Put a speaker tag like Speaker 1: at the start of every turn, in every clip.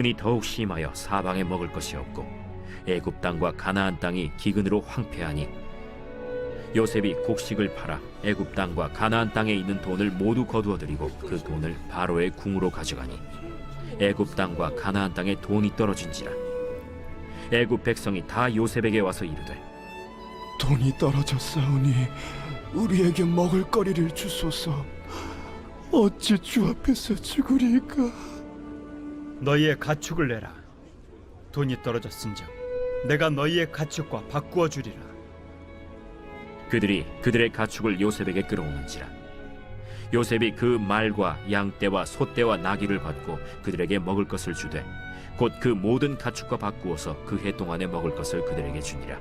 Speaker 1: 기근이 더욱 심하여 사방에 먹을 것이 없고 애굽 땅과 가나안 땅이 기근으로 황폐하니 요셉이 곡식을 팔아 애굽 땅과 가나안 땅에 있는 돈을 모두 거두어들이고 그 돈을 바로의 궁으로 가져가니 애굽 땅과 가나안 땅에 돈이 떨어진지라. 애굽 백성이 다 요셉에게 와서 이르되
Speaker 2: 돈이 떨어졌사오니 우리에게 먹을 거리를 주소서. 어찌 주 앞에서 죽으리까?
Speaker 3: 너희의 가축을 내라. 돈이 떨어졌은즉 내가 너희의 가축과 바꾸어 주리라.
Speaker 1: 그들이 그들의 가축을 요셉에게 끌어오는지라. 요셉이 그 말과 양떼와 소떼와 나귀를 받고 그들에게 먹을 것을 주되 곧 그 모든 가축과 바꾸어서 그 해 동안에 먹을 것을 그들에게 주니라.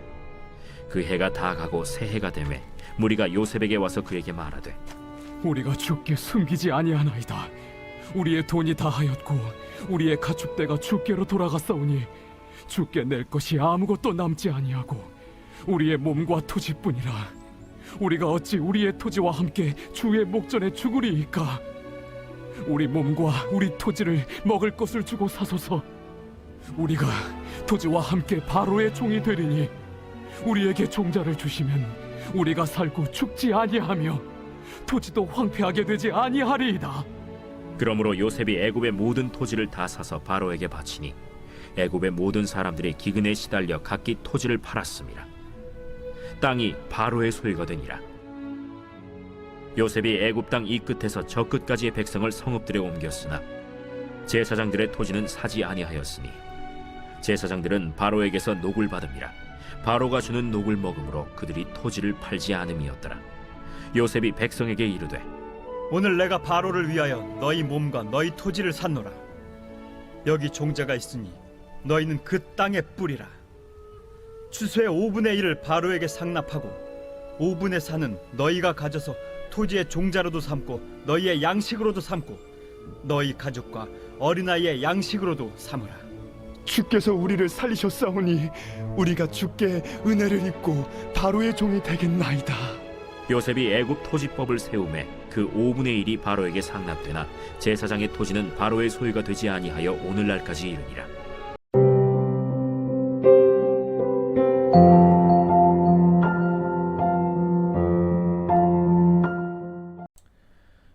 Speaker 1: 그 해가 다 가고 새 해가 되매 무리가 요셉에게 와서 그에게 말하되
Speaker 4: 우리가 주께 숨기지 아니하나이다. 우리의 돈이 다하였고 우리의 가축대가 주께로 돌아갔사오니 주께 낼 것이 아무것도 남지 아니하고 우리의 몸과 토지뿐이라. 우리가 어찌 우리의 토지와 함께 주의 목전에 죽으리이까? 우리 몸과 우리 토지를 먹을 것을 주고 사소서. 우리가 토지와 함께 바로의 종이 되리니 우리에게 종자를 주시면 우리가 살고 죽지 아니하며 토지도 황폐하게 되지 아니하리이다.
Speaker 1: 그러므로 요셉이 애굽의 모든 토지를 다 사서 바로에게 바치니 애굽의 모든 사람들이 기근에 시달려 각기 토지를 팔았습니다. 땅이 바로의 소유가 되니라. 요셉이 애굽 땅 이 끝에서 저 끝까지의 백성을 성읍들에 옮겼으나 제사장들의 토지는 사지 아니하였으니 제사장들은 바로에게서 녹을 받음이라. 바로가 주는 녹을 먹음으로 그들이 토지를 팔지 않음이었더라. 요셉이 백성에게 이르되
Speaker 3: 오늘 내가 바로를 위하여 너희 몸과 너희 토지를 샀노라. 여기 종자가 있으니 너희는 그 땅에 뿌리라. 추수의 5분의 1을 바로에게 상납하고 5분의 4는 너희가 가져서 토지의 종자로도 삼고 너희의 양식으로도 삼고 너희 가족과 어린아이의 양식으로도 삼으라.
Speaker 2: 주께서 우리를 살리셨사오니 우리가 주께 은혜를 입고 바로의 종이 되겠나이다.
Speaker 1: 요셉이 애굽 토지법을 세우매 그 5분의 1이 바로에게 상납되나 제사장의 토지는 바로의 소유가 되지 아니하여 오늘날까지 이르니라.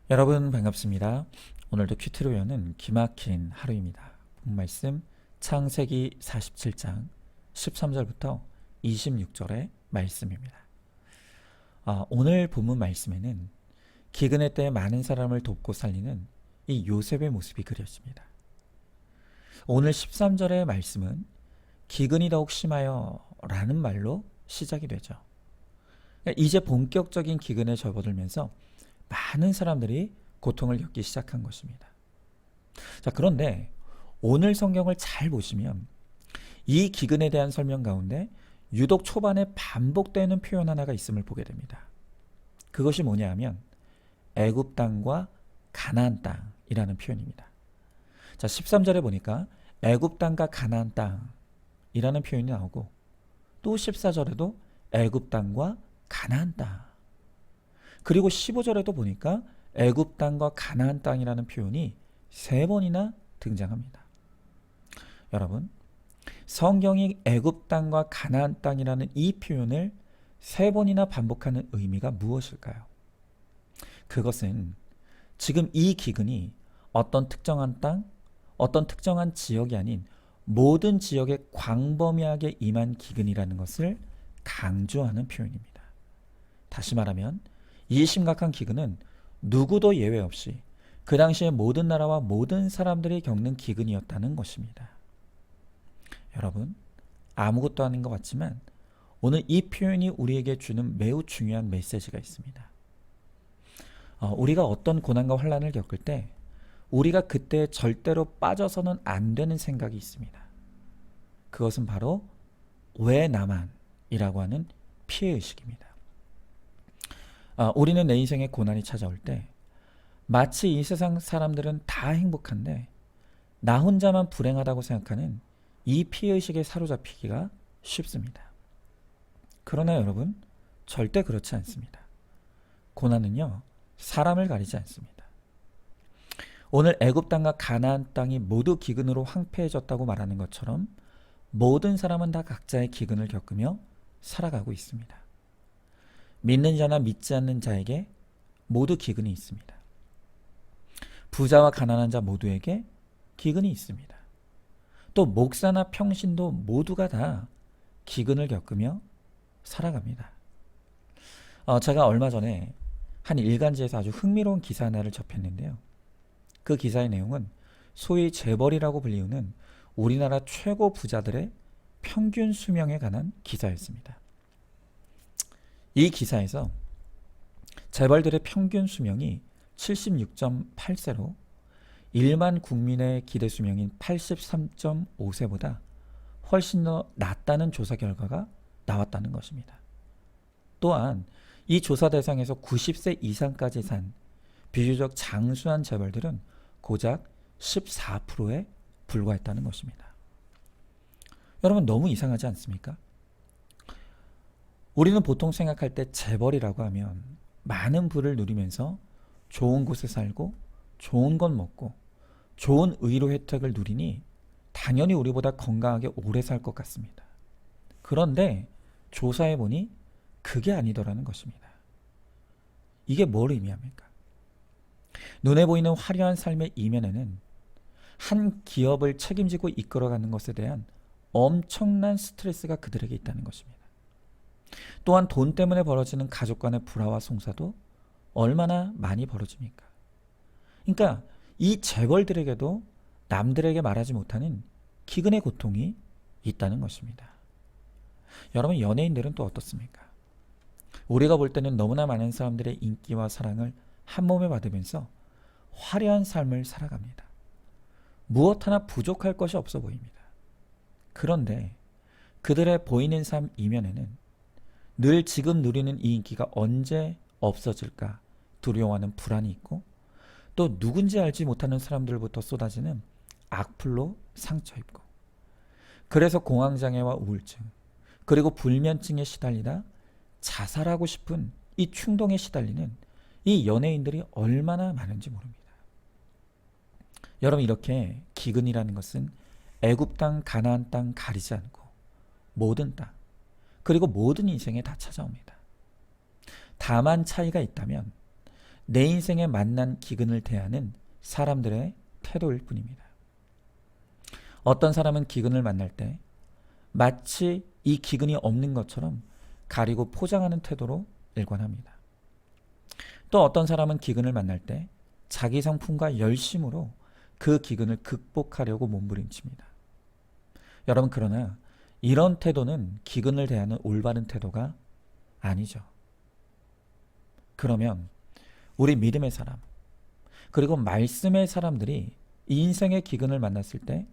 Speaker 5: 여러분 반갑습니다. 오늘도 큐티로 여는 기막힌 하루입니다. 본 말씀 창세기 47장 13절부터 26절의 말씀입니다. 오늘 본문 말씀에는 기근의 때에 많은 사람을 돕고 살리는 이 요셉의 모습이 그려집니다. 오늘 13절의 말씀은 기근이 더욱 심하여 라는 말로 시작이 되죠. 이제 본격적인 기근에 접어들면서 많은 사람들이 고통을 겪기 시작한 것입니다. 자, 그런데 오늘 성경을 잘 보시면 이 기근에 대한 설명 가운데 유독 초반에 반복되는 표현 하나가 있음을 보게 됩니다. 그것이 뭐냐 하면 애굽 땅과 가나안 땅이라는 표현입니다. 자, 13절에 보니까 애굽 땅과 가나안 땅이라는 표현이 나오고 또 14절에도 애굽 땅과 가나안 땅, 그리고 15절에도 보니까 애굽 땅과 가나안 땅이라는 표현이 3번이나 등장합니다. 여러분, 성경이 애굽 땅과 가나안 땅이라는 이 표현을 3번이나 반복하는 의미가 무엇일까요? 그것은 지금 이 기근이 어떤 특정한 땅, 어떤 특정한 지역이 아닌 모든 지역에 광범위하게 임한 기근이라는 것을 강조하는 표현입니다. 다시 말하면 이 심각한 기근은 누구도 예외 없이 그 당시의 모든 나라와 모든 사람들이 겪는 기근이었다는 것입니다. 여러분, 아무것도 아닌 것 같지만 오늘 이 표현이 우리에게 주는 매우 중요한 메시지가 있습니다. 우리가 어떤 고난과 환난을 겪을 때 우리가 그때 절대로 빠져서는 안 되는 생각이 있습니다. 그것은 바로 왜 나만이라고 하는 피해의식입니다. 우리는 내 인생에 고난이 찾아올 때 마치 이 세상 사람들은 다 행복한데 나 혼자만 불행하다고 생각하는 이 피해의식에 사로잡히기가 쉽습니다. 그러나 여러분, 절대 그렇지 않습니다. 고난은요, 사람을 가리지 않습니다. 오늘 애굽 땅과 가나안 땅이 모두 기근으로 황폐해졌다고 말하는 것처럼 모든 사람은 다 각자의 기근을 겪으며 살아가고 있습니다. 믿는 자나 믿지 않는 자에게 모두 기근이 있습니다. 부자와 가난한 자 모두에게 기근이 있습니다. 또 목사나 평신도 모두가 다 기근을 겪으며 살아갑니다. 제가 얼마 전에 한 일간지에서 아주 흥미로운 기사 하나를 접했는데요. 그 기사의 내용은 소위 재벌이라고 불리우는 우리나라 최고 부자들의 평균 수명에 관한 기사였습니다. 이 기사에서 재벌들의 평균 수명이 76.8세로 일반 국민의 기대 수명인 83.5세보다 훨씬 더 낮다는 조사 결과가 나왔다는 것입니다. 또한 이 조사 대상에서 90세 이상까지 산 비교적 장수한 재벌들은 고작 14%에 불과했다는 것입니다. 여러분, 너무 이상하지 않습니까? 우리는 보통 생각할 때 재벌이라고 하면 많은 부를 누리면서 좋은 곳에 살고 좋은 것 먹고 좋은 의료 혜택을 누리니 당연히 우리보다 건강하게 오래 살 것 같습니다. 그런데 조사해 보니 그게 아니더라는 것입니다. 이게 뭘 의미합니까? 눈에 보이는 화려한 삶의 이면에는 한 기업을 책임지고 이끌어가는 것에 대한 엄청난 스트레스가 그들에게 있다는 것입니다. 또한 돈 때문에 벌어지는 가족 간의 불화와 송사도 얼마나 많이 벌어집니까? 그러니까 이 재벌들에게도 남들에게 말하지 못하는 기근의 고통이 있다는 것입니다. 여러분, 연예인들은 또 어떻습니까? 우리가 볼 때는 너무나 많은 사람들의 인기와 사랑을 한 몸에 받으면서 화려한 삶을 살아갑니다. 무엇 하나 부족할 것이 없어 보입니다. 그런데 그들의 보이는 삶 이면에는 늘 지금 누리는 이 인기가 언제 없어질까 두려워하는 불안이 있고, 또 누군지 알지 못하는 사람들부터 쏟아지는 악플로 상처 입고, 그래서 공황장애와 우울증, 그리고 불면증에 시달리다 자살하고 싶은 이 충동에 시달리는 이 연예인들이 얼마나 많은지 모릅니다. 여러분, 이렇게 기근이라는 것은 애굽 땅, 가나안 땅 가리지 않고 모든 땅, 그리고 모든 인생에 다 찾아옵니다. 다만 차이가 있다면 내 인생에 만난 기근을 대하는 사람들의 태도일 뿐입니다. 어떤 사람은 기근을 만날 때 마치 이 기근이 없는 것처럼 가리고 포장하는 태도로 일관합니다. 또 어떤 사람은 기근을 만날 때 자기 성품과 열심으로 그 기근을 극복하려고 몸부림칩니다. 여러분, 그러나 이런 태도는 기근을 대하는 올바른 태도가 아니죠. 그러면 우리 믿음의 사람, 그리고 말씀의 사람들이 이 인생의 기근을 만났을 때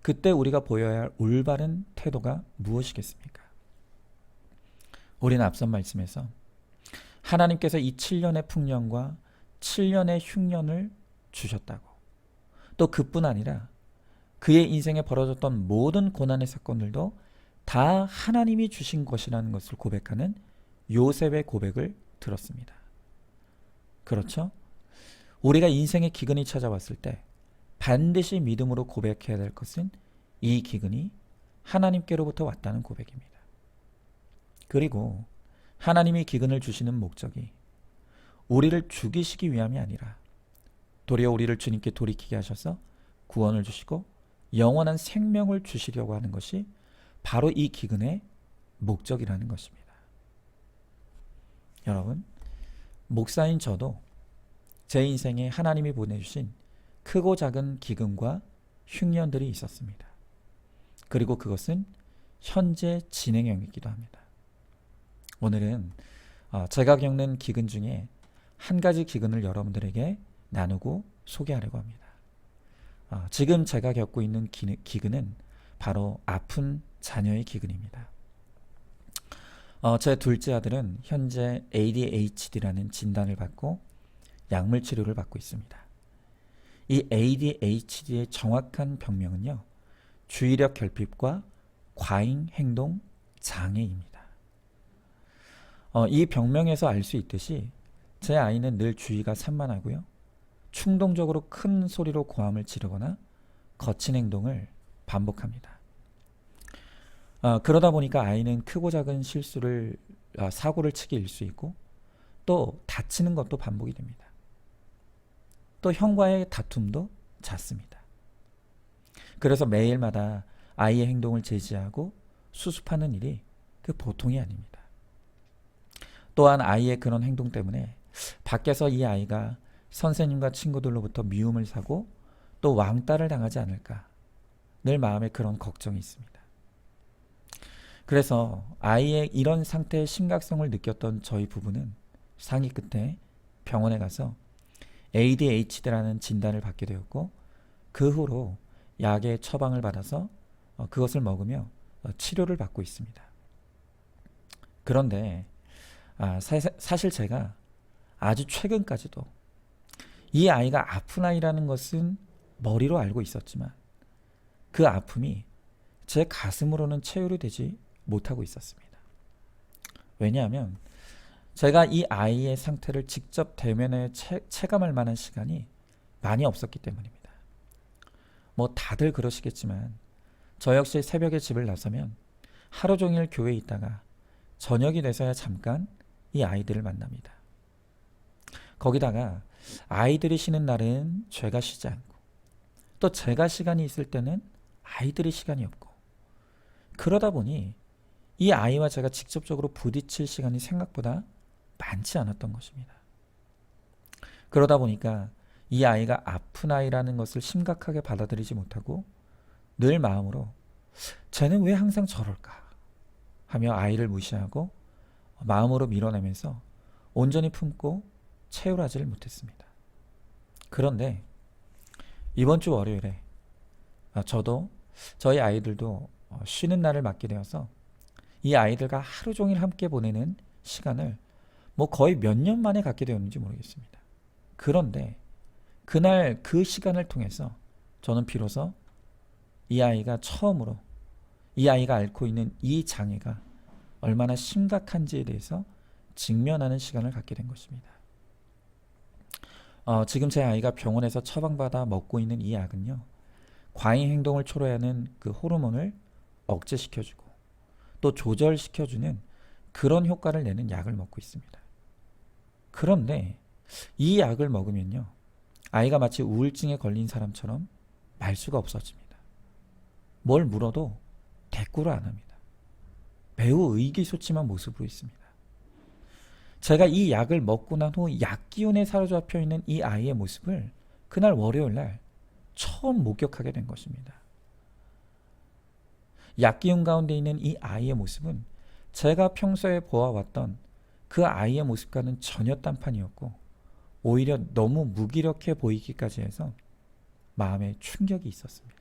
Speaker 5: 그때 우리가 보여야 할 올바른 태도가 무엇이겠습니까? 우리는 앞선 말씀에서 하나님께서 이 7년의 풍년과 7년의 흉년을 주셨다고, 또 그뿐 아니라 그의 인생에 벌어졌던 모든 고난의 사건들도 다 하나님이 주신 것이라는 것을 고백하는 요셉의 고백을 들었습니다. 그렇죠? 우리가 인생의 기근이 찾아왔을 때 반드시 믿음으로 고백해야 될 것은 이 기근이 하나님께로부터 왔다는 고백입니다. 그리고 하나님이 기근을 주시는 목적이 우리를 죽이시기 위함이 아니라 도리어 우리를 주님께 돌이키게 하셔서 구원을 주시고 영원한 생명을 주시려고 하는 것이 바로 이 기근의 목적이라는 것입니다. 여러분, 목사인 저도 제 인생에 하나님이 보내주신 크고 작은 기근과 흉년들이 있었습니다. 그리고 그것은 현재 진행형이기도 합니다. 오늘은 제가 겪는 기근 중에 한 가지 기근을 여러분들에게 나누고 소개하려고 합니다. 지금 제가 겪고 있는 기근은 바로 아픈 자녀의 기근입니다. 제 둘째 아들은 현재 ADHD라는 진단을 받고 약물 치료를 받고 있습니다. 이 ADHD의 정확한 병명은요, 주의력 결핍과 과잉 행동 장애입니다. 이 병명에서 알 수 있듯이 제 아이는 늘 주의가 산만하고요, 충동적으로 큰 소리로 고함을 지르거나 거친 행동을 반복합니다. 그러다 보니까 아이는 크고 작은 사고를 치게 일 수 있고 또 다치는 것도 반복이 됩니다. 또 형과의 다툼도 잦습니다. 그래서 매일마다 아이의 행동을 제지하고 수습하는 일이 그 보통이 아닙니다. 또한 아이의 그런 행동 때문에 밖에서 이 아이가 선생님과 친구들로부터 미움을 사고 또 왕따를 당하지 않을까 늘 마음에 그런 걱정이 있습니다. 그래서 아이의 이런 상태의 심각성을 느꼈던 저희 부부는 상의 끝에 병원에 가서 ADHD라는 진단을 받게 되었고 그 후로 약의 처방을 받아서 그것을 먹으며 치료를 받고 있습니다. 그런데 사실 제가 아주 최근까지도 이 아이가 아픈 아이라는 것은 머리로 알고 있었지만 그 아픔이 제 가슴으로는 체휼이 되지 못하고 있었습니다. 왜냐하면 제가 이 아이의 상태를 직접 대면해 체감할 만한 시간이 많이 없었기 때문입니다. 뭐 다들 그러시겠지만 저 역시 새벽에 집을 나서면 하루 종일 교회에 있다가 저녁이 돼서야 잠깐 이 아이들을 만납니다. 거기다가 아이들이 쉬는 날은 제가 쉬지 않고 또 제가 시간이 있을 때는 아이들이 시간이 없고 그러다 보니 이 아이와 제가 직접적으로 부딪힐 시간이 생각보다 많지 않았던 것입니다. 그러다 보니까 이 아이가 아픈 아이라는 것을 심각하게 받아들이지 못하고 늘 마음으로 쟤는 왜 항상 저럴까 하며 아이를 무시하고 마음으로 밀어내면서 온전히 품고 체휼하지를 못했습니다. 그런데 이번 주 월요일에 저도 저희 아이들도 쉬는 날을 맞게 되어서 이 아이들과 하루 종일 함께 보내는 시간을 뭐 거의 몇 년 만에 갖게 되었는지 모르겠습니다. 그런데 그날 그 시간을 통해서 저는 비로소 이 아이가 처음으로 이 아이가 앓고 있는 이 장애가 얼마나 심각한지에 대해서 직면하는 시간을 갖게 된 것입니다. 지금 제 아이가 병원에서 처방받아 먹고 있는 이 약은요, 과잉 행동을 초래하는 그 호르몬을 억제시켜주고 또 조절시켜주는 그런 효과를 내는 약을 먹고 있습니다. 그런데 이 약을 먹으면요, 아이가 마치 우울증에 걸린 사람처럼 말수가 없어집니다. 뭘 물어도 대꾸를 안 합니다. 매우 의기소침한 모습으로 있습니다. 제가 이 약을 먹고 난 후 약기운에 사로잡혀 있는 이 아이의 모습을 그날 월요일날 처음 목격하게 된 것입니다. 약기운 가운데 있는 이 아이의 모습은 제가 평소에 보아왔던 그 아이의 모습과는 전혀 딴판이었고 오히려 너무 무기력해 보이기까지 해서 마음에 충격이 있었습니다.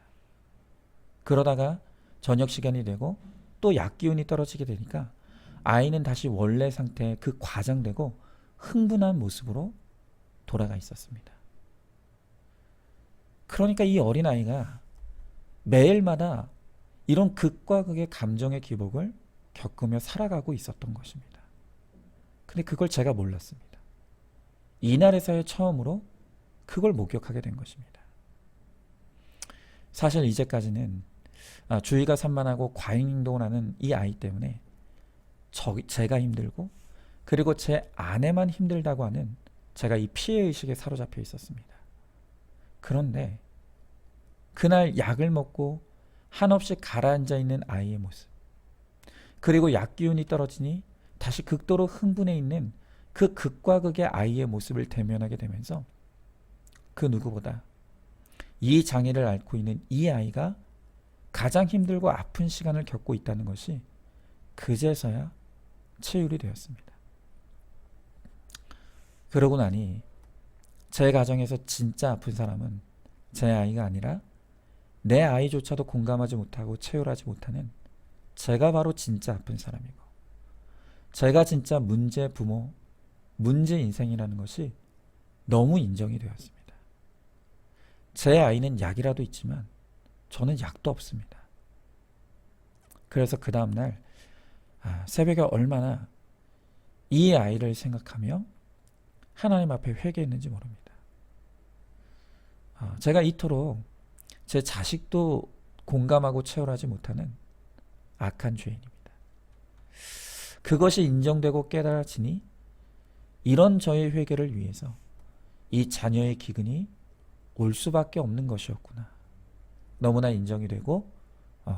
Speaker 5: 그러다가 저녁 시간이 되고 또 약기운이 떨어지게 되니까 아이는 다시 원래 상태에 그 과장되고 흥분한 모습으로 돌아가 있었습니다. 그러니까 이 어린아이가 매일마다 이런 극과 극의 감정의 기복을 겪으며 살아가고 있었던 것입니다. 근데 그걸 제가 몰랐습니다. 이날에서야 처음으로 그걸 목격하게 된 것입니다. 사실 이제까지는 주의가 산만하고 과잉 행동을 하는 이 아이 때문에 제가 힘들고 그리고 제 아내만 힘들다고 하는 제가 이 피해의식에 사로잡혀 있었습니다. 그런데 그날 약을 먹고 한없이 가라앉아 있는 아이의 모습, 그리고 약기운이 떨어지니 다시 극도로 흥분해 있는 그 극과 극의 아이의 모습을 대면하게 되면서 그 누구보다 이 장애를 앓고 있는 이 아이가 가장 힘들고 아픈 시간을 겪고 있다는 것이 그제서야 체휼이 되었습니다. 그러고 나니 제 가정에서 진짜 아픈 사람은 제 아이가 아니라 내 아이조차도 공감하지 못하고 체휼하지 못하는 제가 바로 진짜 아픈 사람이고 제가 진짜 문제 부모, 문제 인생이라는 것이 너무 인정이 되었습니다. 제 아이는 약이라도 있지만 저는 약도 없습니다. 그래서 그 다음날 새벽에 얼마나 이 아이를 생각하며 하나님 앞에 회개했는지 모릅니다. 제가 이토록 제 자식도 공감하고 체험하지 못하는 악한 죄인입니다. 그것이 인정되고 깨달아지니 이런 저의 회개를 위해서 이 자녀의 기근이 올 수밖에 없는 것이었구나. 너무나 인정이 되고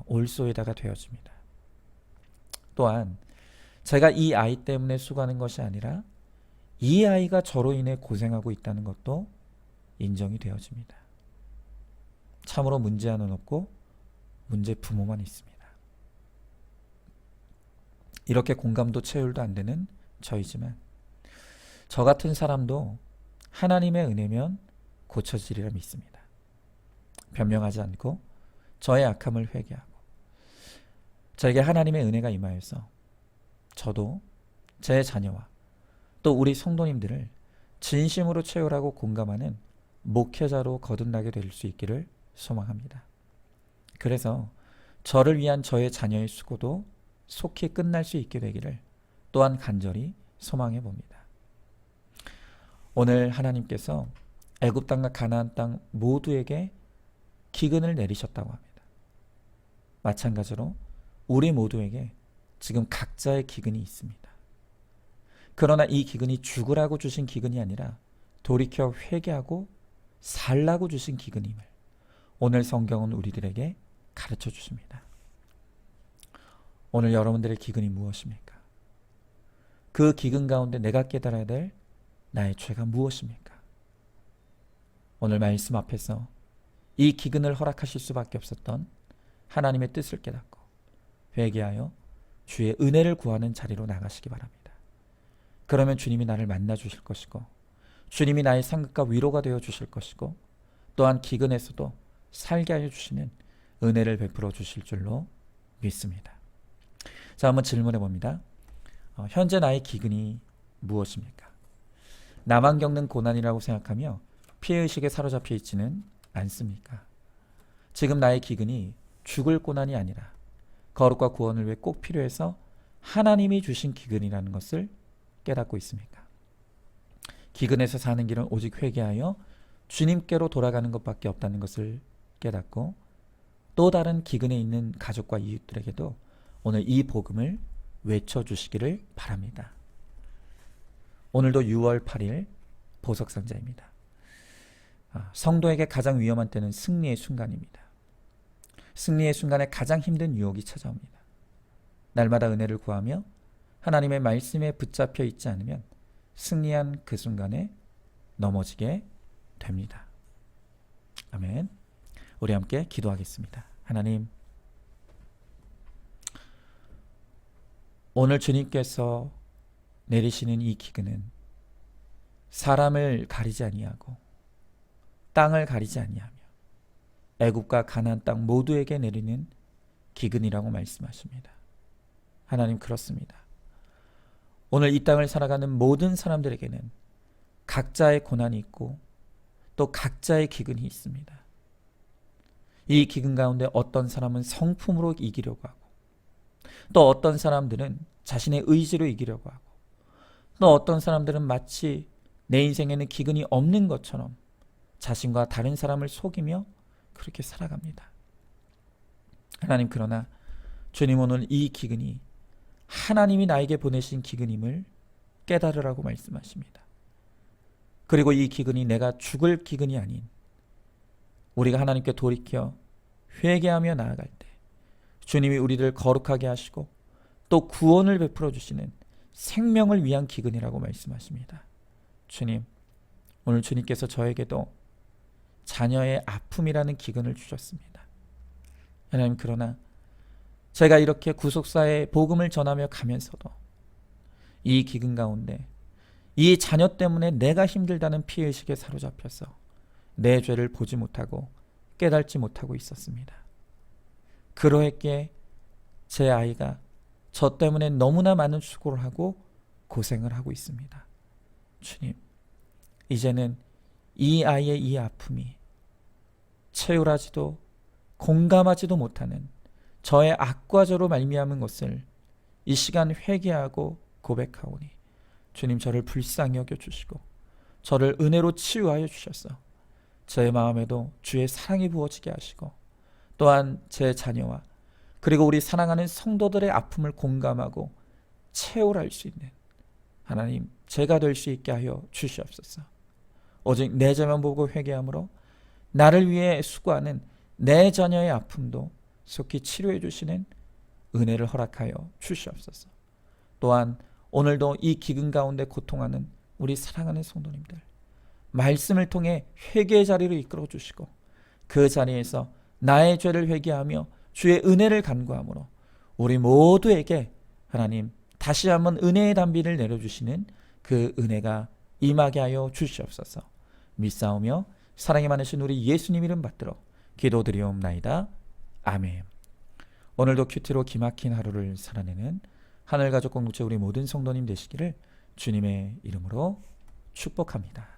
Speaker 5: 올소에다가 되어집니다. 또한 제가 이 아이 때문에 수고하는 것이 아니라 이 아이가 저로 인해 고생하고 있다는 것도 인정이 되어집니다. 참으로 문제아는 없고 문제 부모만 있습니다. 이렇게 공감도 체휼도 안 되는 저이지만 저 같은 사람도 하나님의 은혜면 고쳐지리라 믿습니다. 변명하지 않고 저의 악함을 회개하고 저에게 하나님의 은혜가 임하여서 저도 제 자녀와 또 우리 성도님들을 진심으로 체휼하고 공감하는 목회자로 거듭나게 될 수 있기를 소망합니다. 그래서 저를 위한 저의 자녀의 수고도 속히 끝날 수 있게 되기를 또한 간절히 소망해 봅니다. 오늘 하나님께서 애굽 땅과 가나안 땅 모두에게 기근을 내리셨다고 합니다. 마찬가지로 우리 모두에게 지금 각자의 기근이 있습니다. 그러나 이 기근이 죽으라고 주신 기근이 아니라 돌이켜 회개하고 살라고 주신 기근임을 오늘 성경은 우리들에게 가르쳐 주십니다. 오늘 여러분들의 기근이 무엇입니까? 그 기근 가운데 내가 깨달아야 될 나의 죄가 무엇입니까? 오늘 말씀 앞에서 이 기근을 허락하실 수밖에 없었던 하나님의 뜻을 깨닫고 회개하여 주의 은혜를 구하는 자리로 나가시기 바랍니다. 그러면 주님이 나를 만나 주실 것이고 주님이 나의 상급과 위로가 되어 주실 것이고 또한 기근에서도 살게 하여 주시는 은혜를 베풀어 주실 줄로 믿습니다. 자, 한번 질문해 봅니다. 현재 나의 기근이 무엇입니까? 나만 겪는 고난이라고 생각하며 피해의식에 사로잡혀 있지는 않습니까? 지금 나의 기근이 죽을 고난이 아니라 거룩과 구원을 위해 꼭 필요해서 하나님이 주신 기근이라는 것을 깨닫고 있습니까? 기근에서 사는 길은 오직 회개하여 주님께로 돌아가는 것밖에 없다는 것을 깨닫고 또 다른 기근에 있는 가족과 이웃들에게도 오늘 이 복음을 외쳐주시기를 바랍니다. 오늘도 6월 8일 보석상자입니다. 성도에게 가장 위험한 때는 승리의 순간입니다. 승리의 순간에 가장 힘든 유혹이 찾아옵니다. 날마다 은혜를 구하며 하나님의 말씀에 붙잡혀 있지 않으면 승리한 그 순간에 넘어지게 됩니다. 아멘. 우리 함께 기도하겠습니다. 하나님, 오늘 주님께서 내리시는 이 기근은 사람을 가리지 아니하고 땅을 가리지 아니하며 애굽과 가나안 땅 모두에게 내리는 기근이라고 말씀하십니다. 하나님, 그렇습니다. 오늘 이 땅을 살아가는 모든 사람들에게는 각자의 고난이 있고 또 각자의 기근이 있습니다. 이 기근 가운데 어떤 사람은 성품으로 이기려고 하고 또 어떤 사람들은 자신의 의지로 이기려고 하고 또 어떤 사람들은 마치 내 인생에는 기근이 없는 것처럼 자신과 다른 사람을 속이며 그렇게 살아갑니다. 하나님, 그러나 주님, 오늘 이 기근이 하나님이 나에게 보내신 기근임을 깨달으라고 말씀하십니다. 그리고 이 기근이 내가 죽을 기근이 아닌 우리가 하나님께 돌이켜 회개하며 나아갈 때 주님이 우리를 거룩하게 하시고 또 구원을 베풀어 주시는 생명을 위한 기근이라고 말씀하십니다. 주님, 오늘 주님께서 저에게도 자녀의 아픔이라는 기근을 주셨습니다. 하나님, 그러나 제가 이렇게 구속사의 복음을 전하며 가면서도 이 기근 가운데 이 자녀 때문에 내가 힘들다는 피해의식에 사로잡혀서 내 죄를 보지 못하고 깨닫지 못하고 있었습니다. 그러했기에 제 아이가 저 때문에 너무나 많은 수고를 하고 고생을 하고 있습니다. 주님, 이제는 이 아이의 이 아픔이 체휼하지도 공감하지도 못하는 저의 악과 저로 말미암은 것을 이 시간 회개하고 고백하오니 주님, 저를 불쌍히 여겨주시고 저를 은혜로 치유하여 주셔서 제 마음에도 주의 사랑이 부어지게 하시고 또한 제 자녀와 그리고 우리 사랑하는 성도들의 아픔을 공감하고 체울할 수 있는 하나님 제가 될 수 있게 하여 주시옵소서. 오직 내 죄만 보고 회개함으로 나를 위해 수고하는 내 자녀의 아픔도 속히 치료해 주시는 은혜를 허락하여 주시옵소서. 또한 오늘도 이 기근 가운데 고통하는 우리 사랑하는 성도님들 말씀을 통해 회개의 자리로 이끌어 주시고 그 자리에서 나의 죄를 회개하며 주의 은혜를 간구함으로 우리 모두에게 하나님 다시 한번 은혜의 단비를 내려주시는 그 은혜가 임하게 하여 주시옵소서. 믿사오며 사랑이 많으신 우리 예수님 이름 받들어 기도드리옵나이다. 아멘. 오늘도 큐티로 기막힌 하루를 살아내는 하늘가족 공동체 우리 모든 성도님 되시기를 주님의 이름으로 축복합니다.